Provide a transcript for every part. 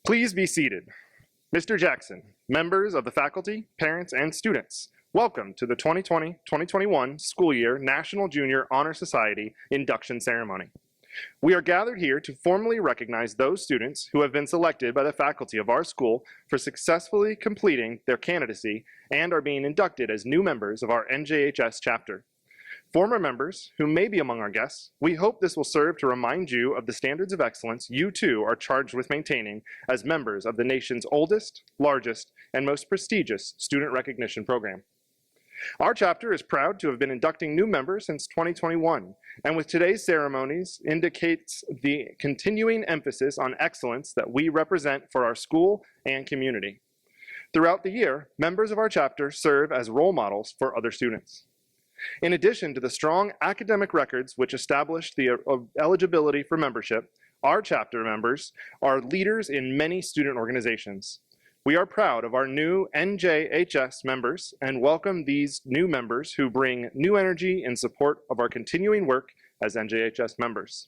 Please be seated. Mr. Jackson, members of the faculty, parents, and students, welcome to the 2020-2021 school year National Junior Honor Society induction ceremony. We are gathered here to formally recognize those students who have been selected by the faculty of our school for successfully completing their candidacy and are being inducted as new members of our NJHS chapter. Former members who may be among our guests, we hope this will serve to remind you of the standards of excellence you too are charged with maintaining as members of the nation's oldest, largest, and most prestigious student recognition program. Our chapter is proud to have been inducting new members since 2021, and with today's ceremonies indicates the continuing emphasis on excellence that we represent for our school and community. Throughout the year, members of our chapter serve as role models for other students. In addition to the strong academic records which established the eligibility for membership, our chapter members are leaders in many student organizations. We are proud of our new NJHS members and welcome these new members who bring new energy in support of our continuing work as NJHS members.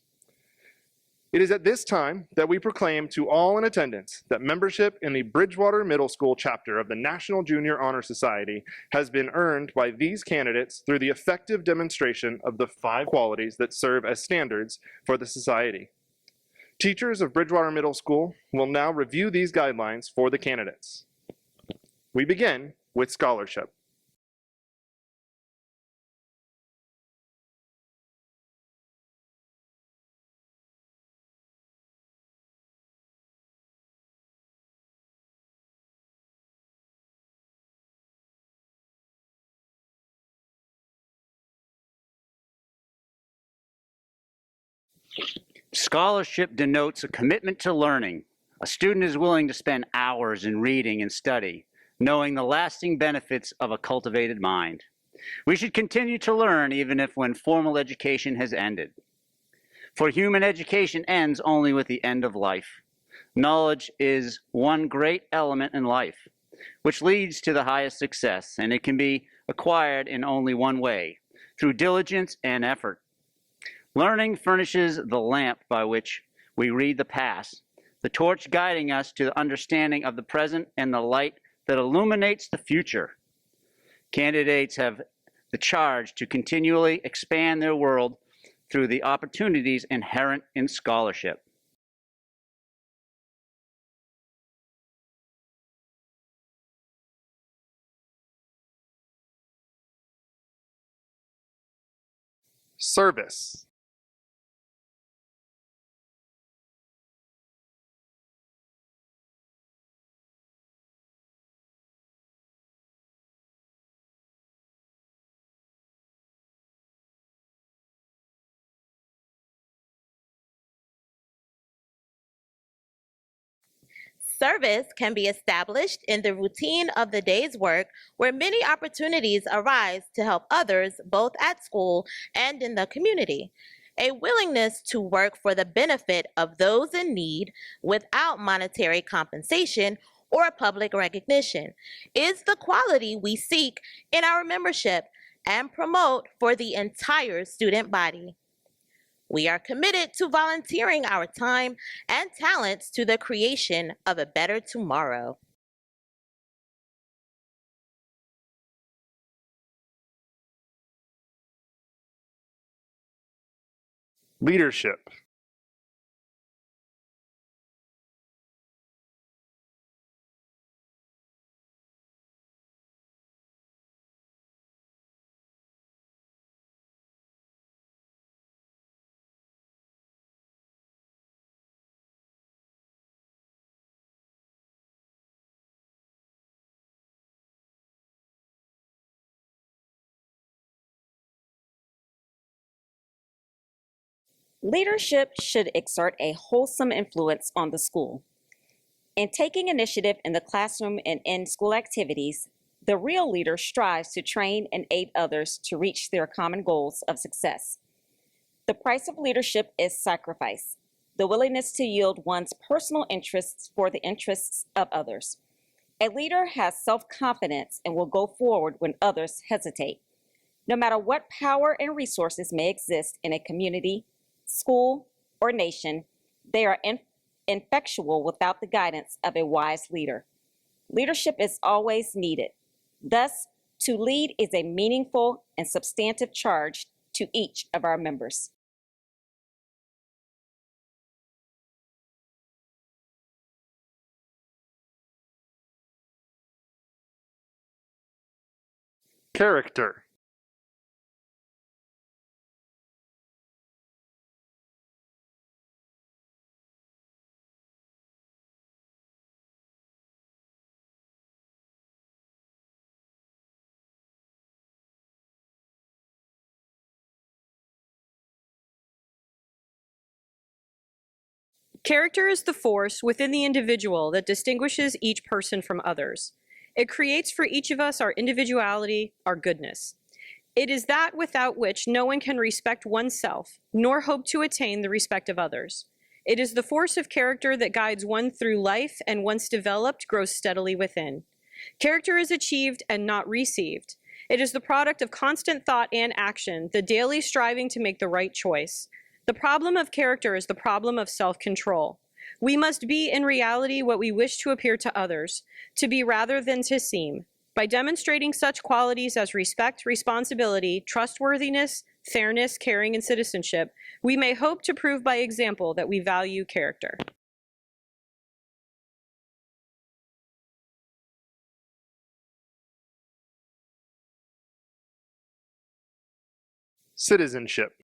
It is at this time that we proclaim to all in attendance that membership in the Bridgewater Middle School chapter of the National Junior Honor Society has been earned by these candidates through the effective demonstration of the 5 qualities that serve as standards for the society. Teachers of Bridgewater Middle School will now review these guidelines for the candidates. We begin with scholarship. Scholarship denotes a commitment to learning. A student is willing to spend hours in reading and study, knowing the lasting benefits of a cultivated mind. We should continue to learn even if when formal education has ended. For human education ends only with the end of life. Knowledge is one great element in life, which leads to the highest success, and it can be acquired in only one way, through diligence and effort. Learning furnishes the lamp by which we read the past, the torch guiding us to the understanding of the present, and the light that illuminates the future. Candidates have the charge to continually expand their world through the opportunities inherent in scholarship. Service. Service can be established in the routine of the day's work where many opportunities arise to help others both at school and in the community. A willingness to work for the benefit of those in need without monetary compensation or public recognition is the quality we seek in our membership and promote for the entire student body. We are committed to volunteering our time and talents to the creation of a better tomorrow. Leadership. Leadership should exert a wholesome influence on the school. In taking initiative in the classroom and in school activities, the real leader strives to train and aid others to reach their common goals of success. The price of leadership is sacrifice, the willingness to yield one's personal interests for the interests of others. A leader has self-confidence and will go forward when others hesitate. No matter what power and resources may exist in a community, school, or nation, they are ineffectual without the guidance of a wise leader. Leadership is always needed. Thus, to lead is a meaningful and substantive charge to each of our members. Character. Character is the force within the individual that distinguishes each person from others. It creates for each of us our individuality, our goodness. It is that without which no one can respect oneself, nor hope to attain the respect of others. It is the force of character that guides one through life and once developed grows steadily within. Character is achieved and not received. It is the product of constant thought and action, the daily striving to make the right choice. The problem of character is the problem of self-control. We must be in reality what we wish to appear to others, to be rather than to seem. By demonstrating such qualities as respect, responsibility, trustworthiness, fairness, caring, and citizenship, we may hope to prove by example that we value character. Citizenship.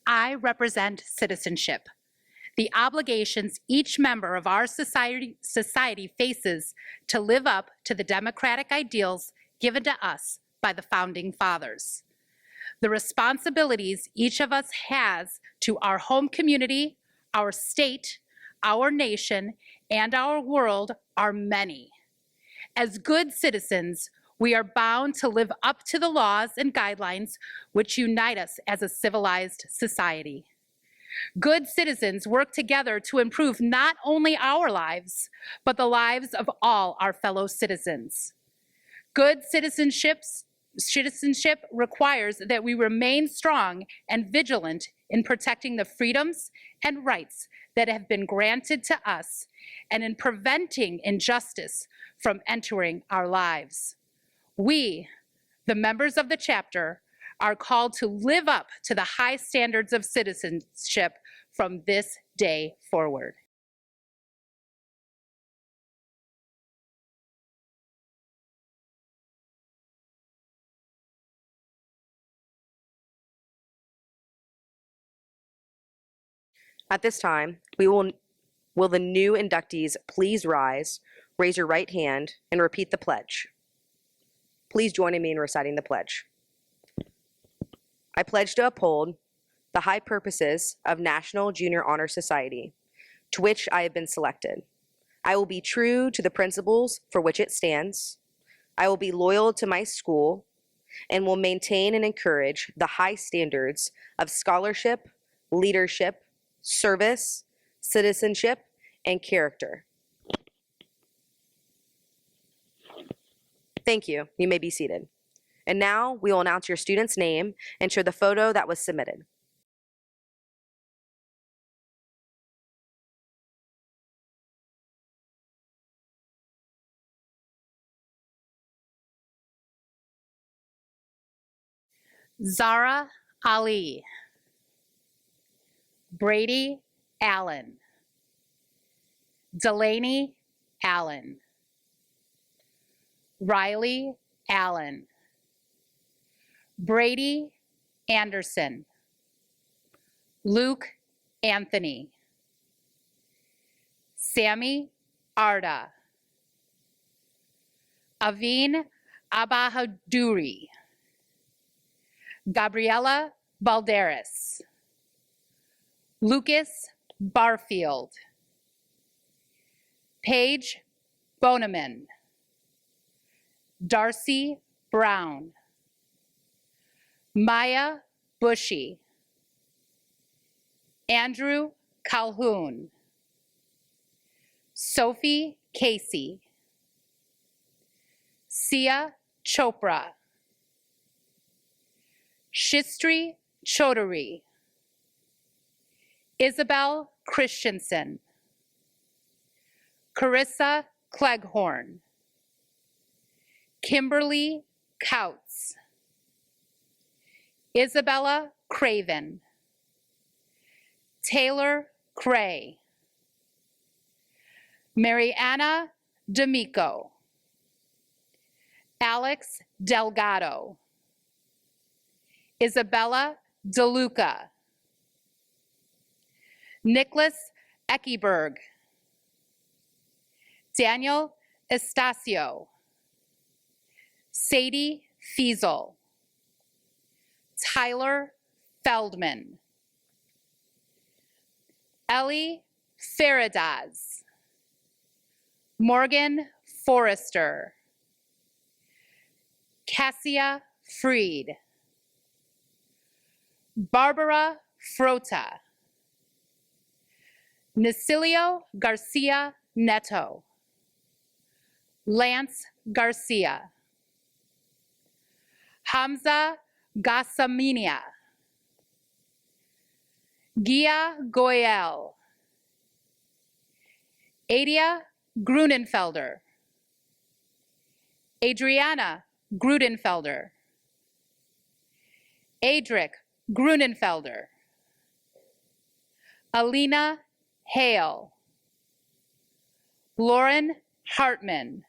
I represent citizenship, the obligations each member of our society faces to live up to the democratic ideals given to us by the Founding Fathers. The responsibilities each of us has to our home community, our state, our nation, and our world are many. As good citizens, we are bound to live up to the laws and guidelines which unite us as a civilized society. Good citizens work together to improve not only our lives, but the lives of all our fellow citizens. Good citizenship requires that we remain strong and vigilant in protecting the freedoms and rights that have been granted to us and in preventing injustice from entering our lives. We, the members of the chapter, are called to live up to the high standards of citizenship from this day forward. At this time, will the new inductees please rise, raise your right hand, and repeat the pledge. Please join me in reciting the pledge. I pledge to uphold the high purposes of National Junior Honor Society, to which I have been selected. I will be true to the principles for which it stands. I will be loyal to my school and will maintain and encourage the high standards of scholarship, leadership, service, citizenship, and character. Thank you. You may be seated. And now we will announce your student's name and show the photo that was submitted. Zara Ali, Brady Allen, Delaney Allen, Riley Allen, Brady Anderson, Luke Anthony, Sammy Arda, Aveen Abahadouri, Gabriela Balderas, Lucas Barfield, Paige Boneman, Darcy Brown, Maya Bushy, Andrew Calhoun, Sophie Casey, Sia Chopra, Shistri Chaudhary, Isabel Christensen, Carissa Cleghorn, Kimberly Couts, Isabella Craven, Taylor Cray, Mariana D'Amico, Alex Delgado, Isabella DeLuca, Nicholas Eckeberg, Daniel Estacio, Sadie Fiesel, Tyler Feldman, Ellie Faradaz, Morgan Forrester, Cassia Freed, Barbara Frota, Nacilio Garcia Neto, Lance Garcia, Hamza Gassaminia, Gia Goyel, Adia Grunenfelder, Adriana Grudenfelder, Adric Grunenfelder, Alina Hale, Lauren Hartman,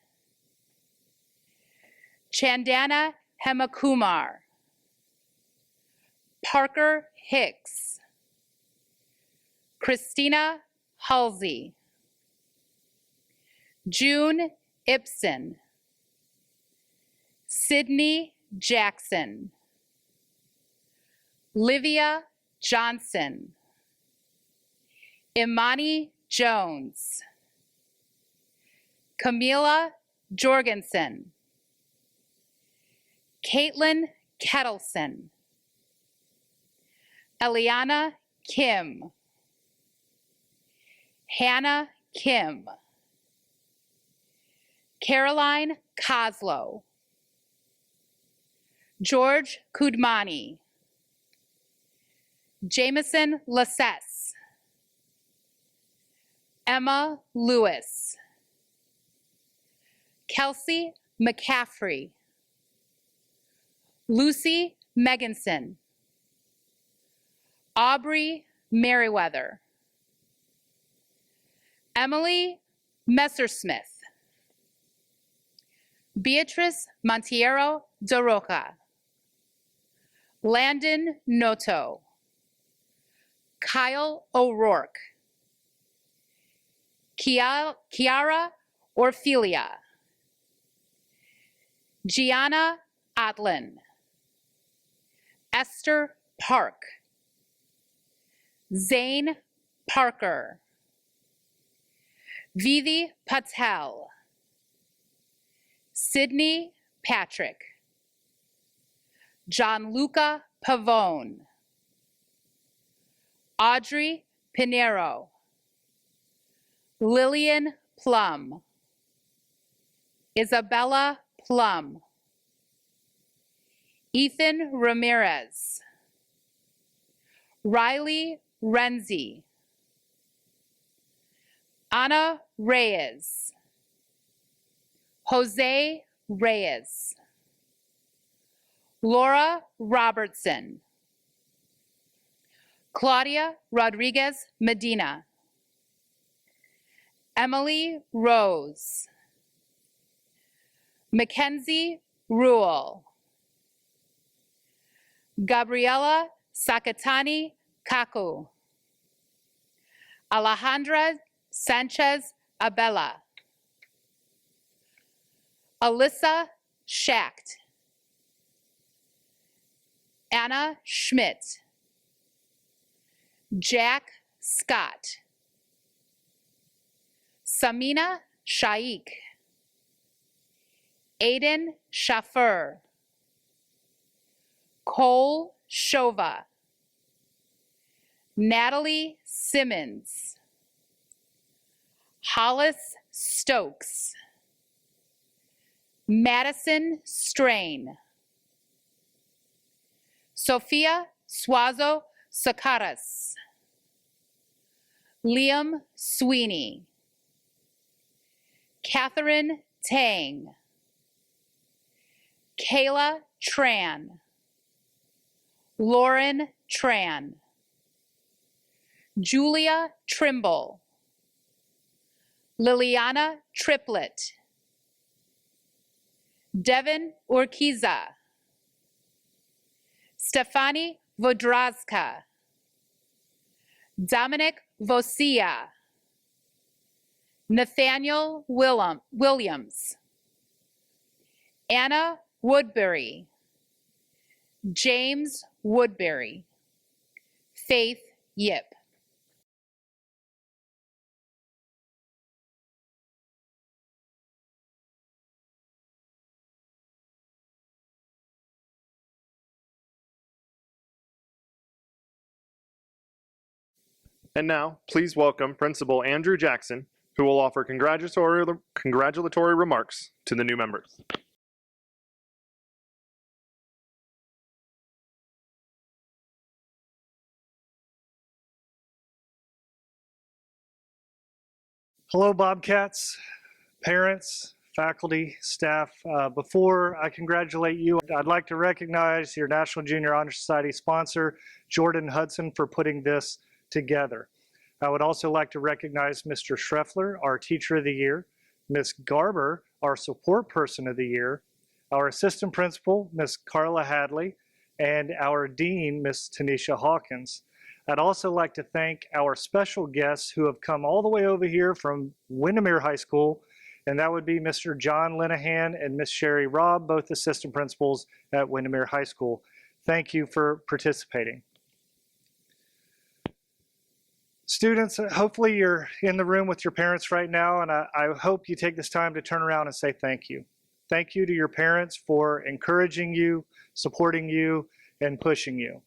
Chandana Hemakumar, Parker Hicks, Christina Halsey, June Ibsen, Sydney Jackson, Livia Johnson, Imani Jones, Camila Jorgensen, Caitlin Kettleson, Eliana Kim, Hannah Kim, Caroline Koslow, George Kudmani, Jameson Lassess, Emma Lewis, Kelsey McCaffrey, Lucy Meganson, Aubrey Merriweather, Emily Messersmith, Beatrice Montiero de Roca, Landon Noto, Kyle O'Rourke, Kiara Orphelia, Gianna Otlin, Esther Park, Zane Parker, Vivi Patel, Sydney Patrick, Gianluca Pavone, Audrey Pinero, Lillian Plum, Isabella Plum, Ethan Ramirez, Riley Renzi, Ana Reyes, Jose Reyes, Laura Robertson, Claudia Rodriguez Medina, Emily Rose, Mackenzie Rule, Gabriela Sakatani Kaku, Alejandra Sanchez Abella, Alyssa Schacht, Anna Schmidt, Jack Scott, Samina Shaikh, Aiden Shaffer, Cole Shova, Natalie Simmons, Hollis Stokes, Madison Strain, Sophia Suazo Sakaras, Liam Sweeney, Catherine Tang, Kayla Tran, Lauren Tran, Julia Trimble, Liliana Triplett, Devin Urquiza, Stefani Vodrazka, Dominic Vosia, Nathaniel Williams, Anna Woodbury, James Woodbury, Faith Yip. And now, please welcome Principal Andrew Jackson, who will offer congratulatory remarks to the new members. Hello, Bobcats, parents, faculty, staff. Before I congratulate you, I'd like to recognize your National Junior Honor Society sponsor, Jordan Hudson, for putting this together. I would also like to recognize Mr. Schreffler, our Teacher of the Year, Ms. Garber, our Support Person of the Year, our Assistant Principal, Ms. Carla Hadley, and our Dean, Ms. Tanisha Hawkins. I'd also like to thank our special guests who have come all the way over here from Windermere High School, and that would be Mr. John Linehan and Ms. Sherry Robb, both assistant principals at Windermere High School. Thank you for participating. Students, hopefully you're in the room with your parents right now, and I hope you take this time to turn around and say thank you. Thank you to your parents for encouraging you, supporting you, and pushing you.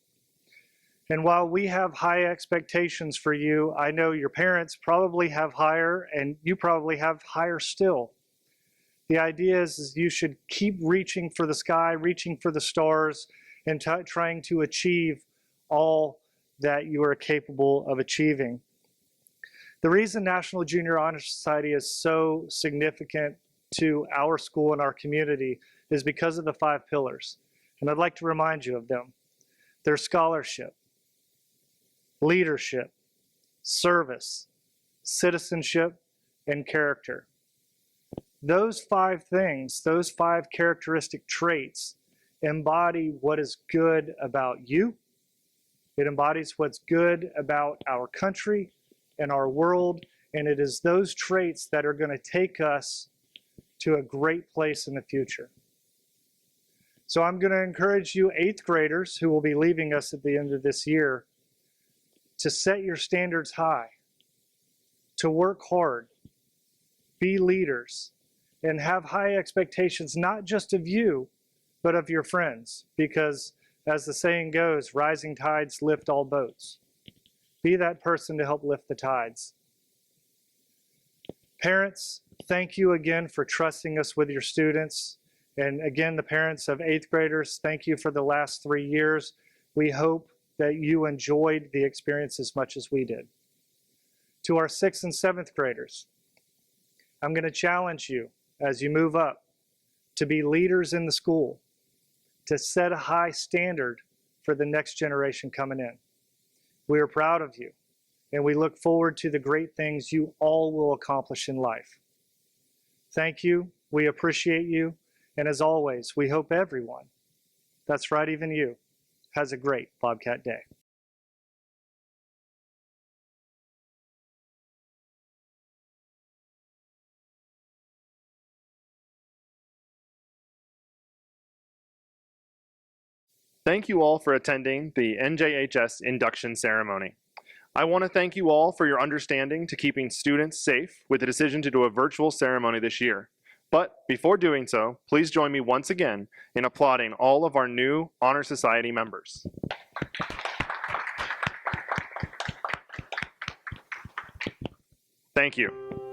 And while we have high expectations for you, I know your parents probably have higher, and you probably have higher still. The idea is you should keep reaching for the sky, reaching for the stars, and trying to achieve all that you are capable of achieving. The reason National Junior Honor Society is so significant to our school and our community is because of the 5 pillars. And I'd like to remind you of them. They're scholarship, leadership, service, citizenship, and character. Those 5 things, those 5 characteristic traits embody what is good about you. It embodies what's good about our country and our world, and it is those traits that are going to take us to a great place in the future. So I'm going to encourage you 8th graders who will be leaving us at the end of this year to set your standards high, to work hard, be leaders, and have high expectations not just of you, but of your friends, because as the saying goes, rising tides lift all boats. Be that person to help lift the tides. Parents, thank you again for trusting us with your students. And again, the parents of 8th graders, thank you for the last 3 years. We hope that you enjoyed the experience as much as we did. To our 6th and 7th graders, I'm going to challenge you as you move up to be leaders in the school, to set a high standard for the next generation coming in. We are proud of you, and we look forward to the great things you all will accomplish in life. Thank you, we appreciate you, and as always, we hope everyone, that's right, even you, has a great Bobcat Day. Thank you all for attending the NJHS induction ceremony. I want to thank you all for your understanding to keeping students safe with the decision to do a virtual ceremony this year. But before doing so, please join me once again in applauding all of our new Honor Society members. Thank you.